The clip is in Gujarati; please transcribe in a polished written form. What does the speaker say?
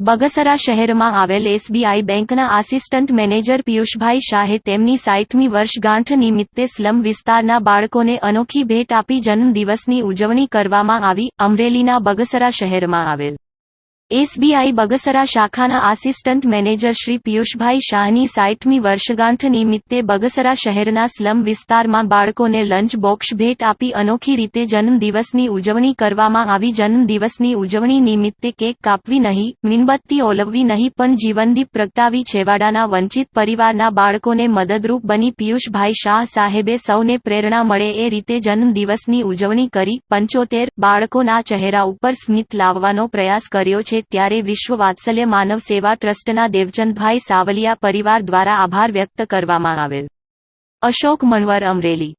બગસરા શહેરમાં આવેલ એસબીઆઈ બેંકના આસિસ્ટન્ટ મેનેજર પિયુષભાઈ શાહે તેમની 60મી વર્ષગાંઠ નિમિત્તે સ્લમ વિસ્તારના બાળકોને અનોખી ભેટ આપી જન્મદિવસની ઉજવણી કરવામાં આવી. અમરેલીના બગસરા શહેરમાં આવેલ એસબીઆઈ બગસરા શાખાના આસિસ્ટન્ટ મેનેજર શ્રી પિયુષભાઈ શાહની 60મી વર્ષગાંઠ નિમિત્તે બગસરા શહેરના સ્લમ વિસ્તારમાં બાળકોને લંચ બોક્સ ભેટ આપી અનોખી રીતે જન્મદિવસની ઉજવણી કરવામાં આવી. જન્મદિવસની ઉજવણી નિમિત્તે કેક કાપવી નહીં, મીણબત્તી ઓલવવી નહીં, પણ જીવનદીપ પ્રગટાવી છેવાડાના વંચિત પરિવારના બાળકોને મદદરૂપ બની પિયુષભાઈ શાહ સાહેબે સૌને પ્રેરણા મળે એ રીતે જન્મદિવસની ઉજવણી કરી. 75 બાળકોના ચહેરા ઉપર સ્મિત લાવવાનો પ્રયાસ કર્યો છે. ત્યારે વિશ્વ વાત્સલ્ય માનવ સેવા ટ્રસ્ટના દેવચંદભાઈ સાવલિયા પરિવાર દ્વારા આભાર વ્યક્ત કરવામાં આવેલ. અશોક મણવર, અમરેલી.